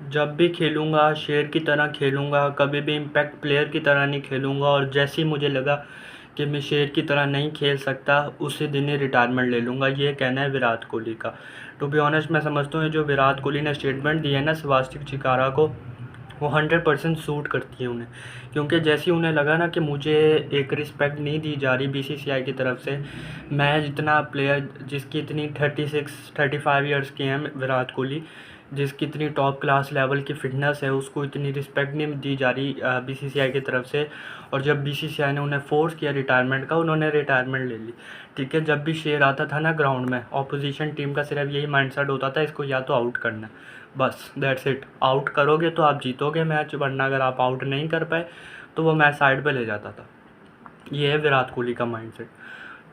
जब भी खेलूँगा शेर की तरह खेलूँगा, कभी भी इम्पैक्ट प्लेयर की तरह नहीं खेलूँगा, और जैसे ही मुझे लगा कि मैं शेर की तरह नहीं खेल सकता, उसी दिन ही रिटायरमेंट ले लूँगा। ये कहना है विराट कोहली का। टू बी ऑनेस्ट मैं समझता हूँ जो विराट कोहली ने स्टेटमेंट दी है ना स्वास्तिक चिकारा को, वो 100% सूट करती है उन्हें, क्योंकि जैसे ही उन्हें लगा ना कि मुझे एक रिस्पेक्ट नहीं दी जा रही बीसीसीआई की तरफ से। मैं जितना प्लेयर जिसकी इतनी 36-35 ईयर्स की हैं विराट कोहली, जिसकी इतनी टॉप क्लास लेवल की फ़िटनेस है, उसको इतनी रिस्पेक्ट नहीं दी जा रही बीसीसीआई की तरफ से। और जब बीसीसीआई ने उन्हें फ़ोर्स किया रिटायरमेंट का, उन्होंने रिटायरमेंट ले ली। ठीक है, जब भी शेर आता था ना ग्राउंड में, ऑपोजिशन टीम का सिर्फ यही माइंडसेट होता था, इसको या तो आउट करना है, बस दैट्स इट। आउट करोगे तो आप जीतोगे मैच, वरना अगर आप आउट नहीं कर पाए तो वो मैच साइड पे ले जाता था। ये है विराट कोहली का माइंडसेट।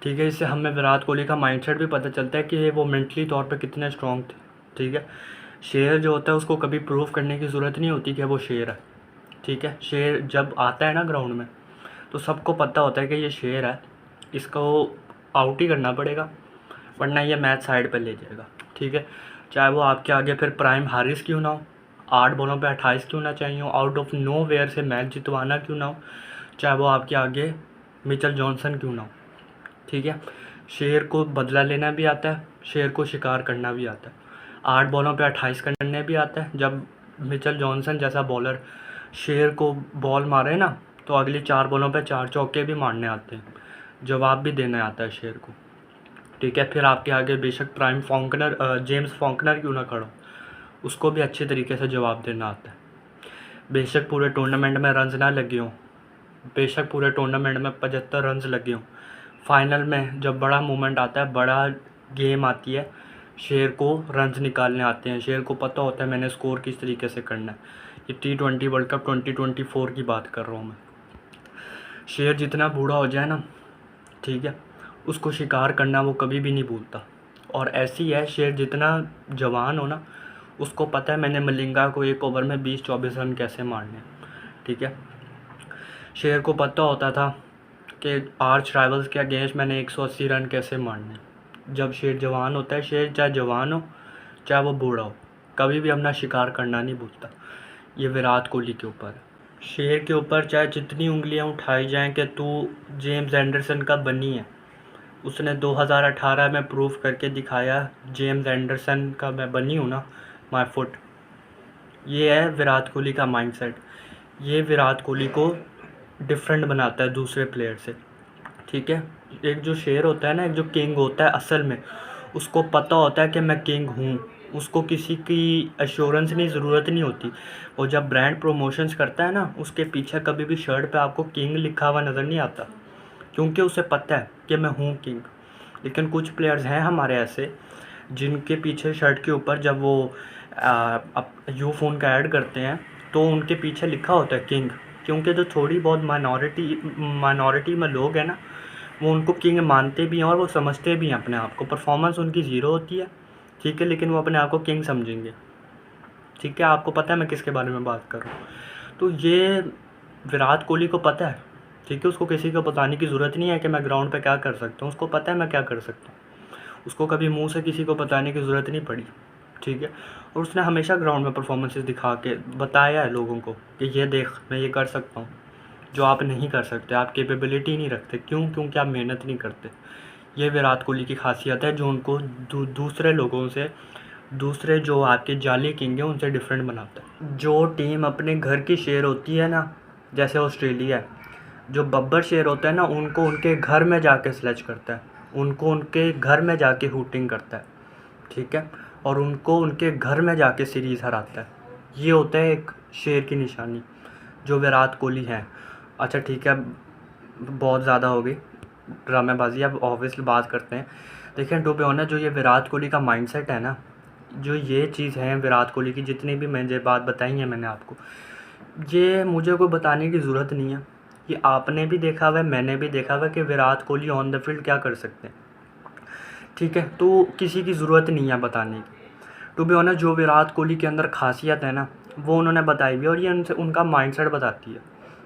ठीक है, इससे हमें विराट कोहली का माइंडसेट भी पता चलता है कि वो मेंटली तौर पे कितने स्ट्रॉन्ग थे। ठीक है, शेर जो होता है उसको कभी प्रूव करने की ज़रूरत नहीं होती कि वो शेर है। ठीक है, शेर जब आता है ना ग्राउंड में तो सबको पता होता है कि ये शेर है, इसको आउट ही करना पड़ेगा, वरना ये मैच साइड पर ले जाएगा। ठीक है, चाहे वो आपके आगे फिर प्राइम हारिस क्यों ना हो, 8 बॉलों पे 28 क्यों ना चाहिए हो, आउट ऑफ नो वेयर से मैच जितवाना क्यों ना हो, चाहे वो आपके आगे मिचेल जॉनसन क्यों ना हो। ठीक है, शेर को बदला लेना भी आता है, शेर को शिकार करना भी आता है, 8 बॉलों पे 28 करने भी आता है। जब मिचेल जॉनसन जैसा बॉलर शेर को बॉल मारे ना, तो अगली 4 बॉलों पे 4 चौके भी मारने आते हैं, जवाब भी देना आता है शेर को। ठीक है, फिर आपके आगे बेशक प्राइम फॉन्कनर जेम्स फॉन्कनर क्यों ना खड़ो, उसको भी अच्छे तरीके से जवाब देना आता है। बेशक पूरे टूर्नामेंट में रन्स ना लगे हों, बेशक पूरे टूर्नामेंट में 75 रन्स लगे हों, फाइनल में जब बड़ा मोमेंट आता है, बड़ा गेम आती है, शेर को रन्स निकालने आते हैं। शेर को पता होता है मैंने स्कोर किस तरीके से करना है। ये T20 वर्ल्ड कप 2024 की बात कर रहा हूँ मैं। शेर जितना बूढ़ा हो जाए ना, ठीक है, उसको शिकार करना वो कभी भी नहीं भूलता। और ऐसी है, शेर जितना जवान हो ना, उसको पता है मैंने मलिंगा को एक ओवर में 20-24 रन कैसे मारने हैं। ठीक है, शेर को पता होता था कि आर्च राइवल्स के अगेंस्ट मैंने 180 रन कैसे मारने हैं। जब शेर जवान होता है, शेर चाहे जवान हो चाहे वो बूढ़ा हो, कभी भी अपना शिकार करना नहीं भूलता। ये विराट कोहली के ऊपर है। शेर के ऊपर चाहे जितनी उंगलियां उठाई जाएं कि तू जेम्स एंडरसन का बनी है, उसने 2018 में प्रूव करके दिखाया जेम्स एंडरसन का मैं बनी हूँ ना, माय फुट। ये है विराट कोहली का माइंडसेट। ये विराट कोहली को डिफरेंट बनाता है दूसरे प्लेयर से। ठीक है, एक जो शेर होता है ना, एक जो किंग होता है असल में, उसको पता होता है कि मैं किंग हूँ, उसको किसी की एश्योरेंस नहीं ज़रूरत नहीं होती। वो जब ब्रांड प्रमोशंस करता है ना, उसके पीछे कभी भी शर्ट पे आपको किंग लिखा हुआ नज़र नहीं आता, क्योंकि उसे पता है कि मैं हूँ किंग। लेकिन कुछ प्लेयर्स हैं हमारे ऐसे, जिनके पीछे शर्ट के ऊपर जब वो यू फ़ोन का ऐड करते हैं तो उनके पीछे लिखा होता है किंग, क्योंकि जो थोड़ी बहुत माइनॉरिटी में लोग हैं ना, वो उनको किंग मानते भी हैं और वो समझते भी हैं अपने आप को। परफॉर्मेंस उनकी ज़ीरो होती है, ठीक है, लेकिन वो अपने आप को किंग समझेंगे। ठीक है, आपको पता है मैं किसके बारे में बात कर रहा हूँ। तो ये विराट कोहली को पता है। ठीक है, उसको किसी को बताने की ज़रूरत नहीं है कि मैं ग्राउंड पे क्या कर सकता हूँ, उसको पता है मैं क्या कर सकता हूँ। उसको कभी मुंह से किसी को बताने की ज़रूरत नहीं पड़ी। ठीक है, और उसने हमेशा ग्राउंड में परफॉर्मेंसेस दिखा के बताया है लोगों को कि ये देख मैं ये कर सकता हूँ, जो आप नहीं कर सकते, आप कैपेबिलिटी नहीं रखते। क्यों? क्योंकि आप मेहनत नहीं करते। ये विराट कोहली की खासियत है जो उनको दूसरे लोगों से, दूसरे जो आपके जाली किंग हैं उनसे डिफरेंट बनाता है। जो टीम अपने घर की शेर होती है ना, जैसे ऑस्ट्रेलिया है, जो बब्बर शेर होता है ना, उनको उनके घर में जाके स्लेज करता है, उनको उनके घर में जाके हूटिंग करता है। ठीक है, और उनको उनके घर में जाके सीरीज़ हराता है। ये होता है एक शेर की निशानी, जो विराट कोहली है। अच्छा ठीक है, बहुत ज़्यादा हो गई ड्रामेबाजी, अब ऑब्वियसली बात करते हैं। देखिए टू बी ऑनेस्ट, जो ये विराट कोहली का माइंडसेट है ना, जो ये चीज़ है विराट कोहली की, जितनी भी मैंने बात बताई है मैंने आपको, ये मुझे कोई बताने की ज़रूरत नहीं है। ये आपने भी देखा हुआ है, मैंने भी देखा हुआ है कि Virat Kohli on the field क्या कर सकते हैं। ठीक है, तो किसी की ज़रूरत नहीं है बताने की। टू बी ऑनेस्ट, जो विराट कोहली के अंदर खासियत है ना, वो उन्होंने बताई हुई है, और ये उनसे उनका माइंडसेट बताती है।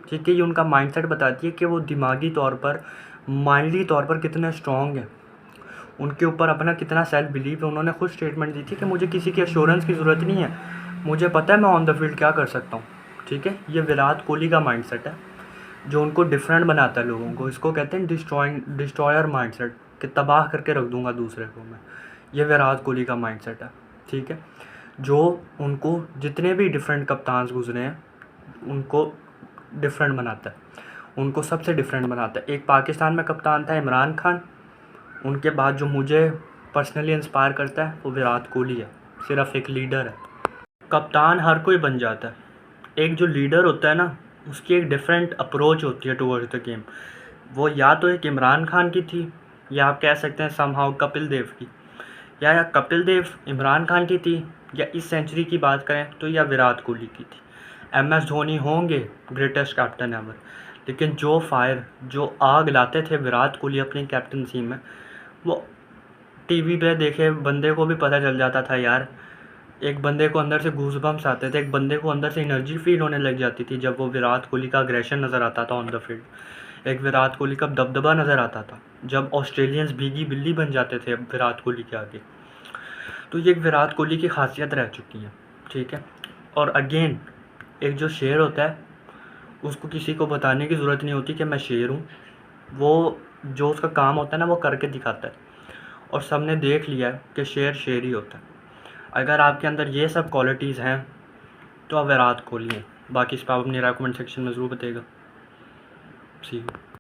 ठीक है, ये उनका माइंडसेट बताती है कि वो दिमागी तौर पर, माइंडली तौर पर कितने स्ट्रॉन्ग हैं, उनके ऊपर अपना कितना सेल्फ बिलीव है। उन्होंने खुद स्टेटमेंट दी थी कि मुझे किसी की एश्योरेंस की ज़रूरत नहीं है, मुझे पता है मैं ऑन द फील्ड क्या कर सकता हूँ, ठीक है। ये विराट कोहली का माइंडसेट है जो उनको डिफरेंट बनाता है लोगों को। इसको कहते हैं डिस्ट्रॉयर माइंडसेट, कि तबाह करके रख दूंगा दूसरे को मैं। ये विराट कोहली का माइंडसेट है, ठीक है। जो उनको जितने भी डिफरेंट कप्तान गुजरे हैं उनको डिफरेंट बनाता है, उनको सबसे डिफरेंट बनाता है। एक पाकिस्तान में कप्तान था इमरान खान, उनके बाद जो मुझे पर्सनली इंस्पायर करता है वो विराट कोहली है। सिर्फ एक लीडर है। कप्तान हर कोई बन जाता है, एक जो लीडर होता है ना उसकी एक डिफरेंट अप्रोच होती है टुवर्ड्स द गेम। वो या तो एक इमरान खान की थी, या आप कह सकते हैं समहाउ कपिल देव की, या कपिल देव इमरान खान की थी, या इस सेंचुरी की बात करें तो या विराट कोहली की थी। एम एस धोनी होंगे ग्रेटेस्ट कैप्टन एवर, लेकिन जो फायर जो आग लाते थे विराट कोहली अपनी कैप्टनसी में, वो टीवी पे देखे बंदे को भी पता चल जाता था यार। एक बंदे को अंदर से गूज़बम्स आते थे, एक बंदे को अंदर से एनर्जी फील होने लग जाती थी जब वो विराट कोहली का अग्रेशन नज़र आता था ऑन द फील्ड। एक विराट कोहली का दबदबा नज़र आता था जब ऑस्ट्रेलियंस भीगी बिल्ली बन जाते थे विराट कोहली के आगे। तो ये एक विराट कोहली की खासियत रह चुकी है, ठीक है। और अगेन एक जो शेर होता है उसको किसी को बताने की ज़रूरत नहीं होती कि मैं शेर हूँ। वो जो उसका काम होता है ना वो करके दिखाता है, और सबने देख लिया है कि शेर ही होता है। अगर आपके अंदर ये सब क्वालिटीज़ हैं तो आप विराट कोहली हैं। बाकी इस पर आप अपनी राय कमेंट सेक्शन में ज़रूर बताइएगा। सी यू।